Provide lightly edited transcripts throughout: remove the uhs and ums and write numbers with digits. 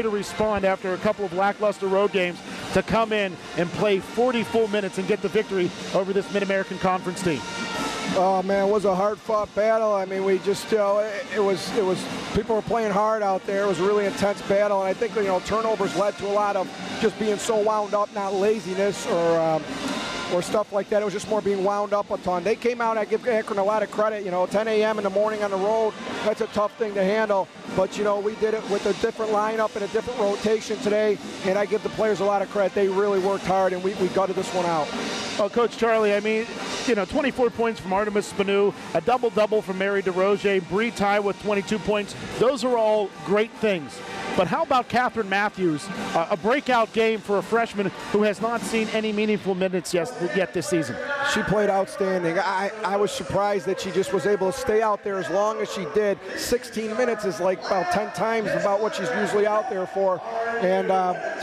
to respond after a couple of lackluster road games to come in and play 40 full minutes and get the victory over this Mid-American Conference team? Oh man, it was a hard-fought battle. I mean, we just, it was people were playing hard out there. It was a really intense battle, and I think turnovers led to a lot of just being so wound up, not laziness or stuff like that. It was just more being wound up a ton. They came out, I give Akron a lot of credit, 10 a.m. in the morning on the road, that's a tough thing to handle. But, we did it with a different lineup and a different rotation today, and I give the players a lot of credit. They really worked hard, and we gutted this one out. Well, Coach Charlie, I mean, 24 points from Artemis Spanu, a double-double from Mary DeRozier, Bree Ty with 22 points. Those are all great things. But how about Catherine Matthews, a breakout game for a freshman who has not seen any meaningful minutes yet this season? She played outstanding. I was surprised that she just was able to stay out there as long as she did. 16 minutes is like about 10 times about what she's usually out there for. And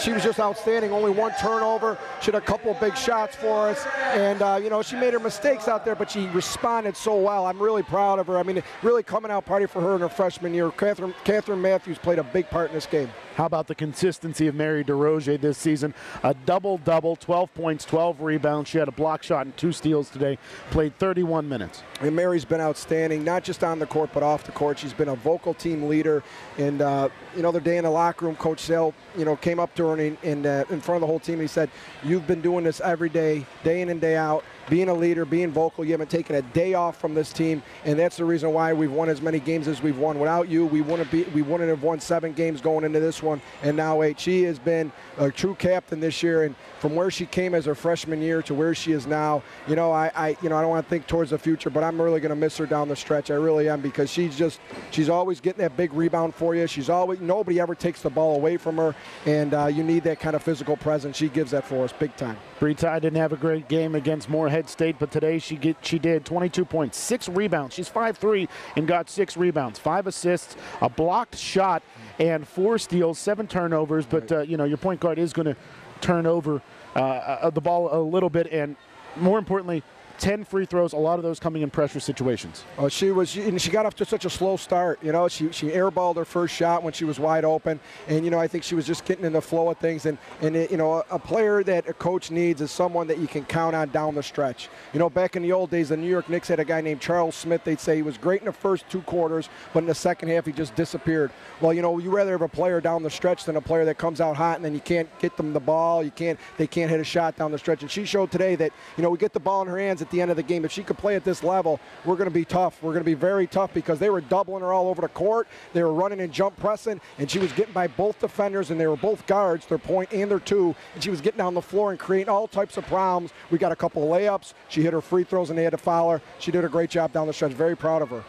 she was just outstanding. Only one turnover. She had a couple of big shots for us. And, she made her mistakes out there, but she responded so well. I'm really proud of her. I mean, really coming out party for her in her freshman year. Catherine Matthews played a big part in this game. How about the consistency of Mary DeRozier this season? A double-double, 12 points, 12 rebounds. She had a block shot and 2 steals today. Played 31 minutes. And Mary's been outstanding, not just on the court, but off the court. She's been a vocal team leader. And, the other day in the locker room, Coach Sale, came up to her and in front of the whole team, and he said, "You've been doing this every day in and day out, being a leader, being vocal. You haven't taken a day off from this team, and that's the reason why we've won as many games as we've won. Without you, we wouldn't have won 7 games going into this one, and now 8. She has been a true captain this year, and from where she came as her freshman year to where she is now, I don't want to think towards the future, but I'm really going to miss her down the stretch. I really am, because she's always getting that big rebound for you. Nobody ever takes the ball away from her, and you need that kind of physical presence. She gives that for us big time. Bree Ty didn't have a great game against Morehead State, but today she did 22 points, 6 rebounds. She's 5'3" and got 6 rebounds, 5 assists, a blocked shot, and 4 steals, 7 turnovers. But your point guard is going to turn over the ball a little bit, and more importantly, 10 free throws, a lot of those coming in pressure situations. Oh, she got off to such a slow start. She airballed her first shot when she was wide open, and I think she was just getting in the flow of things. And a player that a coach needs is someone that you can count on down the stretch. Back in the old days, the New York Knicks had a guy named Charles Smith. They'd say he was great in the first 2 quarters, but in the second half he just disappeared. Well, you rather have a player down the stretch than a player that comes out hot and then you can't get them the ball. They can't hit a shot down the stretch. And she showed today that we get the ball in her hands at the end of the game. If she could play at this level, we're going to be tough. We're going to be very tough, because they were doubling her all over the court. They were running and jump pressing, and she was getting by both defenders, and they were both guards, their point and their 2, and she was getting down the floor and creating all types of problems. We got a couple of layups. She hit her free throws, and they had to foul her. She did a great job down the stretch. Very proud of her.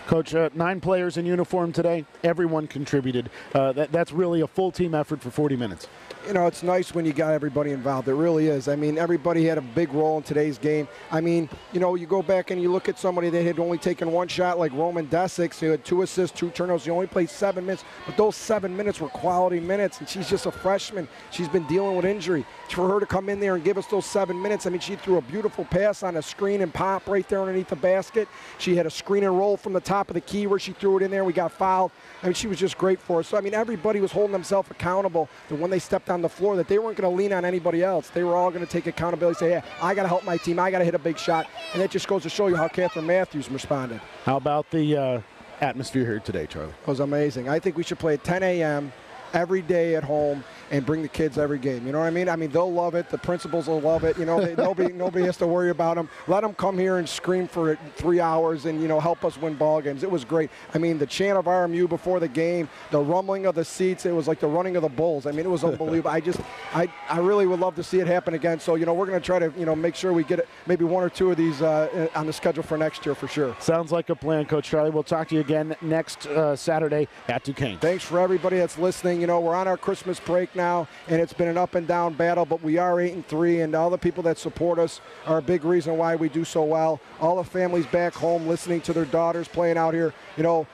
Coach, 9 players in uniform today. Everyone contributed. That's really a full team effort for 40 minutes. It's nice when you got everybody involved. It really is. I mean, everybody had a big role in today's game. I mean, you go back and you look at somebody that had only taken 1 shot, like Roman Desics, who had 2 assists, 2 turnovers. He only played 7 minutes, but those 7 minutes were quality minutes, and she's just a freshman. She's been dealing with injury. For her to come in there and give us those 7 minutes, I mean, she threw a beautiful pass on a screen and pop right there underneath the basket. She had a screen and roll from the top of the key where she threw it in there. We got fouled. I mean, she was just great for us. So, I mean, everybody was holding themselves accountable that when they stepped on the floor, that they weren't going to lean on anybody else. They were all going to take accountability, say, yeah, I got to help my team. I got to hit a big shot. And that just goes to show you how Catherine Matthews responded. How about the atmosphere here today, Charlie? It was amazing. I think we should play at 10 a.m. every day at home and bring the kids every game. You know what I mean? I mean, they'll love it. The principals will love it. Nobody has to worry about them. Let them come here and scream for 3 hours and, help us win ball games. It was great. I mean, the chant of RMU before the game, the rumbling of the seats, it was like the running of the bulls. I mean, it was unbelievable. I really would love to see it happen again. So, we're going to try to, make sure we get it, maybe 1 or 2 of these on the schedule for next year for sure. Sounds like a plan, Coach Charlie. We'll talk to you again next Saturday at Duquesne. Thanks for everybody that's listening. We're on our Christmas break now, and it's been an up and down battle, but we are 8-3, and all the people that support us are a big reason why we do so well. All the families back home listening to their daughters playing out here,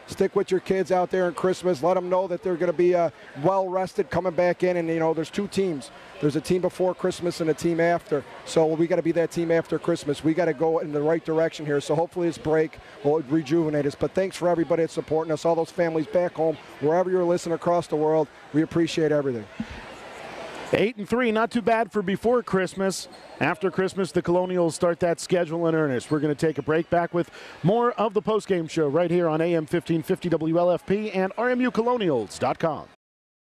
stick with your kids out there in Christmas. Let them know that they're going to be well rested coming back in, and there's 2 teams. there's a team before Christmas and a team after. So we got to be that team after Christmas. We got to go in the right direction here. So hopefully this break will rejuvenate us. But thanks for everybody that's supporting us, all those families back home, wherever you're listening across the world. We appreciate everything. 8-3, not too bad for before Christmas. After Christmas, the Colonials start that schedule in earnest. We're going to take a break. Back with more of the postgame show right here on AM 1550 WLFP and RMUColonials.com.